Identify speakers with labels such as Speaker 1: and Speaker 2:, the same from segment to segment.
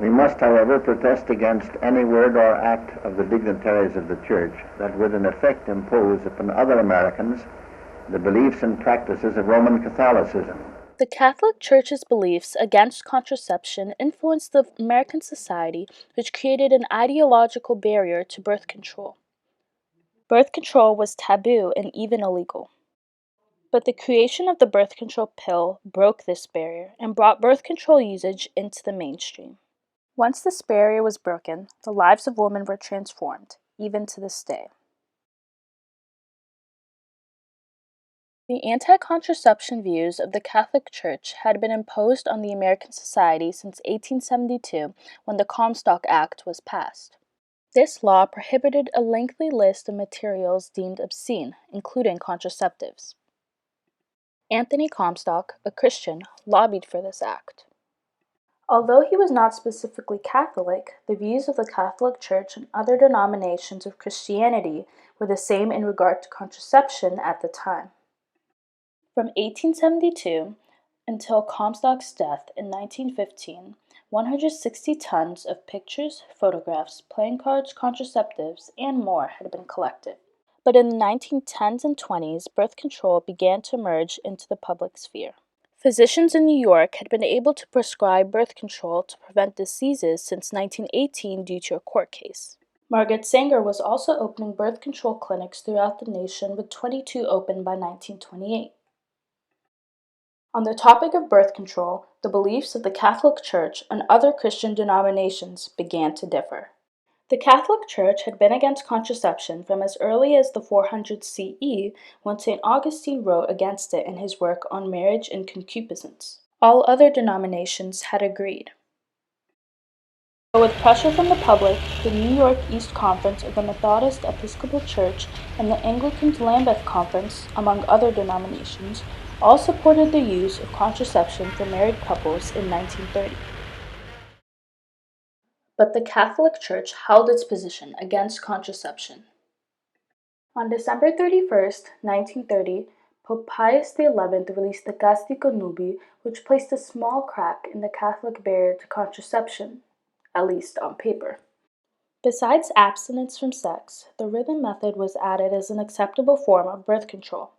Speaker 1: We must, however, protest against any word or act of the dignitaries of the Church that would in effect impose upon other Americans the beliefs and practices of Roman Catholicism.
Speaker 2: The Catholic Church's beliefs against contraception influenced the American society, which created an ideological barrier to birth control. Birth control was taboo and even illegal. But the creation of the birth control pill broke this barrier and brought birth control usage into the mainstream. Once this barrier was broken, the lives of women were transformed, even to this day. The anti-contraception views of the Catholic Church had been imposed on the American society since 1872 when the Comstock Act was passed. This law prohibited a lengthy list of materials deemed obscene, including contraceptives. Anthony Comstock, a Christian, lobbied for this act. Although he was not specifically Catholic, the views of the Catholic Church and other denominations of Christianity were the same in regard to contraception at the time. From 1872 until Comstock's death in 1915, 160 tons of pictures, photographs, playing cards, contraceptives, and more had been collected. But in the 1910s and 20s, birth control began to emerge into the public sphere. Physicians in New York had been able to prescribe birth control to prevent diseases since 1918 due to a court case. Margaret Sanger was also opening birth control clinics throughout the nation, with 22 open by 1928. On the topic of birth control, the beliefs of the Catholic Church and other Christian denominations began to differ. The Catholic Church had been against contraception from as early as the 400 CE, when St. Augustine wrote against it in his work on marriage and concupiscence. All other denominations had agreed. But with pressure from the public, the New York East Conference of the Methodist Episcopal Church and the Anglican Lambeth Conference, among other denominations, all supported the use of contraception for married couples in 1930. But the Catholic Church held its position against contraception. On December 31st, 1930, Pope Pius XI released the Castico Nubi, which placed a small crack in the Catholic barrier to contraception, at least on paper. Besides abstinence from sex, the rhythm method was added as an acceptable form of birth control.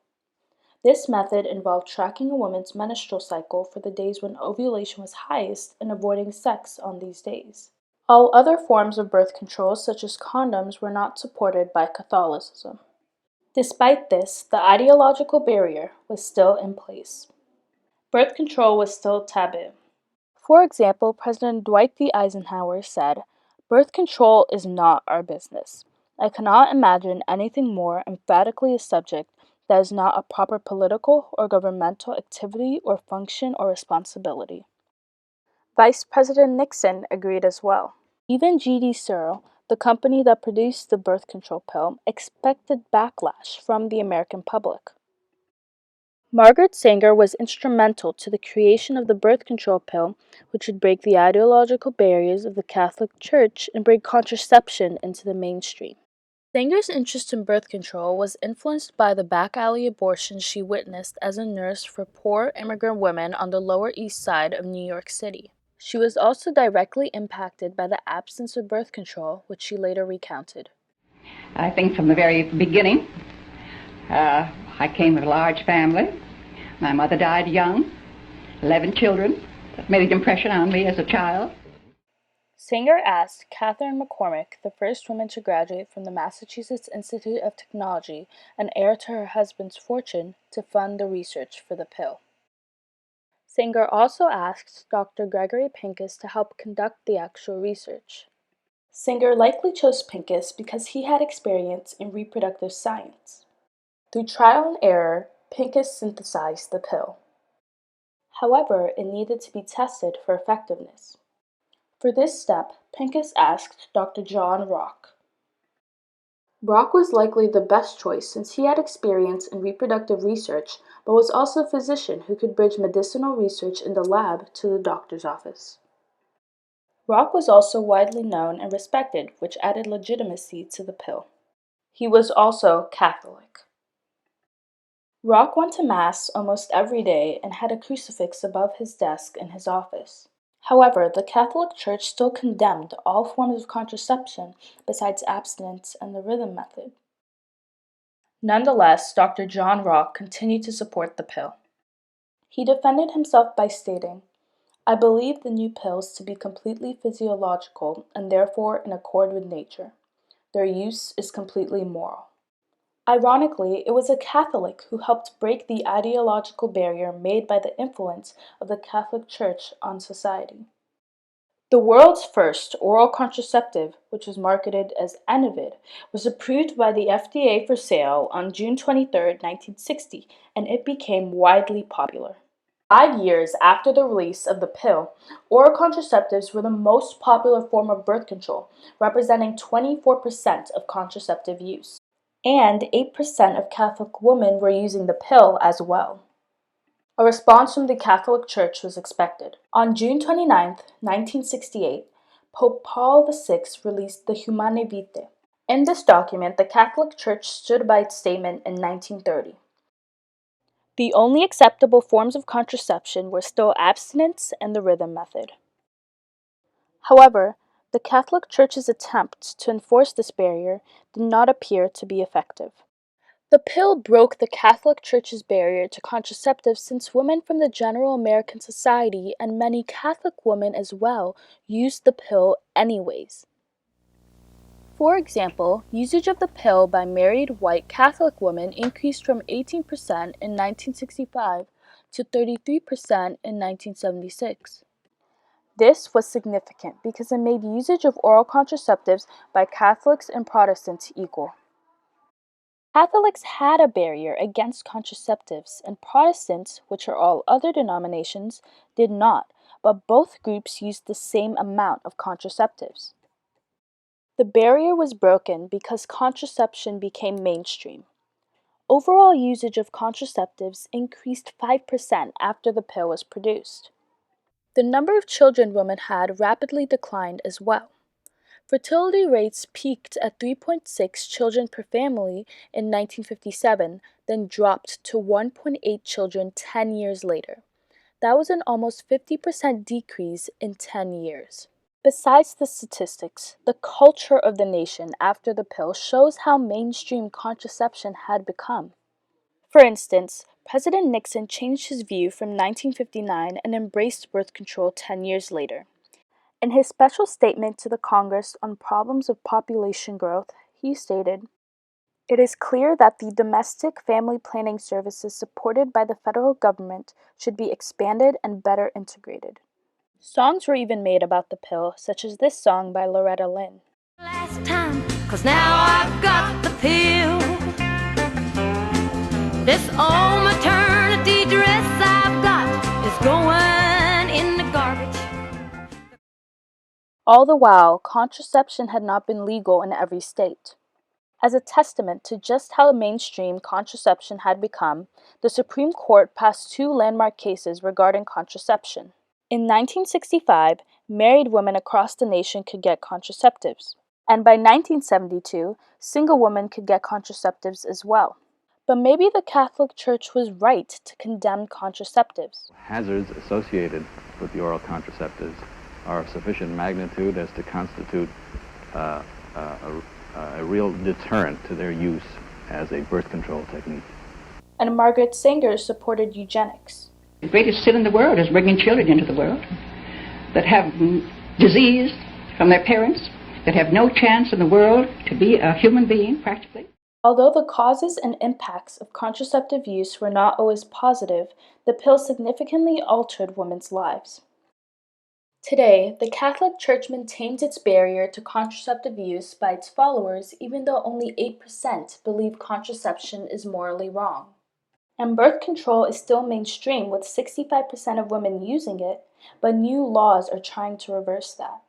Speaker 2: This method involved tracking a woman's menstrual cycle for the days when ovulation was highest and avoiding sex on these days. All other forms of birth control, such as condoms, were not supported by Catholicism. Despite this, the ideological barrier was still in place. Birth control was still taboo. For example, President Dwight D. Eisenhower said, "Birth control is not our business. I cannot imagine anything more emphatically a subject that is not a proper political or governmental activity or function or responsibility." Vice President Nixon agreed as well. Even G.D. Searle, the company that produced the birth control pill, expected backlash from the American public. Margaret Sanger was instrumental to the creation of the birth control pill, which would break the ideological barriers of the Catholic Church and bring contraception into the mainstream. Sanger's interest in birth control was influenced by the back alley abortions she witnessed as a nurse for poor immigrant women on the Lower East Side of New York City. She was also directly impacted by the absence of birth control, which she later recounted.
Speaker 3: I think from the very beginning, I came of a large family. My mother died young, 11 children. That made an impression on me as a child.
Speaker 2: Sanger asked Catherine McCormick, the first woman to graduate from the Massachusetts Institute of Technology and heir to her husband's fortune, to fund the research for the pill. Sanger also asked Dr. Gregory Pincus to help conduct the actual research. Sanger likely chose Pincus because he had experience in reproductive science. Through trial and error, Pincus synthesized the pill. However, it needed to be tested for effectiveness. For this step, Pincus asked Dr. John Rock. Rock was likely the best choice since he had experience in reproductive research, but was also a physician who could bridge medicinal research in the lab to the doctor's office. Rock was also widely known and respected, which added legitimacy to the pill. He was also Catholic. Rock went to Mass almost every day and had a crucifix above his desk in his office. However, the Catholic Church still condemned all forms of contraception besides abstinence and the rhythm method. Nonetheless, Dr. John Rock continued to support the pill. He defended himself by stating, "I believe the new pills to be completely physiological and therefore in accord with nature. Their use is completely moral." Ironically, it was a Catholic who helped break the ideological barrier made by the influence of the Catholic Church on society. The world's first oral contraceptive, which was marketed as Anavid, was approved by the FDA for sale on June 23, 1960, and it became widely popular. 5 years after the release of the pill, oral contraceptives were the most popular form of birth control, representing 24% of contraceptive use. And 8% of Catholic women were using the pill as well. A response from the Catholic Church was expected. On June 29, 1968, Pope Paul VI released the Humanae Vitae. In this document, the Catholic Church stood by its statement in 1930. The only acceptable forms of contraception were still abstinence and the rhythm method. However, the Catholic Church's attempt to enforce this barrier did not appear to be effective. The pill broke the Catholic Church's barrier to contraceptives since women from the general American society and many Catholic women as well used the pill anyways. For example, usage of the pill by married white Catholic women increased from 18% in 1965 to 33% in 1976. This was significant because it made usage of oral contraceptives by Catholics and Protestants equal. Catholics had a barrier against contraceptives, and Protestants, which are all other denominations, did not, but both groups used the same amount of contraceptives. The barrier was broken because contraception became mainstream. Overall usage of contraceptives increased 5% after the pill was produced. The number of children women had rapidly declined as well. Fertility rates peaked at 3.6 children per family in 1957, then dropped to 1.8 children 10 years later. That was an almost 50% decrease in 10 years. Besides the statistics, the culture of the nation after the pill shows how mainstream contraception had become. For instance, President Nixon changed his view from 1959 and embraced birth control 10 years later. In his special statement to the Congress on problems of population growth, he stated, "It is clear that the domestic family planning services supported by the federal government should be expanded and better integrated." Songs were even made about the pill, such as this song by Loretta Lynn.
Speaker 4: Last time, 'cause now I've got the pill. This old maternity dress I've got is going in the garbage.
Speaker 2: All the while, contraception had not been legal in every state. As a testament to just how mainstream contraception had become, the Supreme Court passed 2 landmark cases regarding contraception. In 1965, married women across the nation could get contraceptives, and by 1972, single women could get contraceptives as well. But maybe the Catholic Church was right to condemn contraceptives.
Speaker 5: Hazards associated with the oral contraceptives are of sufficient magnitude as to constitute a real deterrent to their use as a birth control technique.
Speaker 2: And Margaret Sanger supported eugenics.
Speaker 3: The greatest sin in the world is bringing children into the world that have disease from their parents, that have no chance in the world to be a human being, practically.
Speaker 2: Although the causes and impacts of contraceptive use were not always positive, the pill significantly altered women's lives. Today, the Catholic Church maintains its barrier to contraceptive use by its followers, even though only 8% believe contraception is morally wrong. And birth control is still mainstream with 65% of women using it, but new laws are trying to reverse that.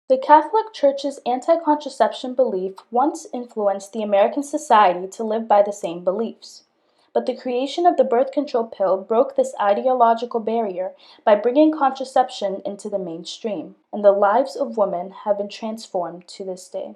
Speaker 2: The Catholic Church's anti-contraception belief once influenced the American society to live by the same beliefs. But the creation of the birth control pill broke this ideological barrier by bringing contraception into the mainstream, and the lives of women have been transformed to this day.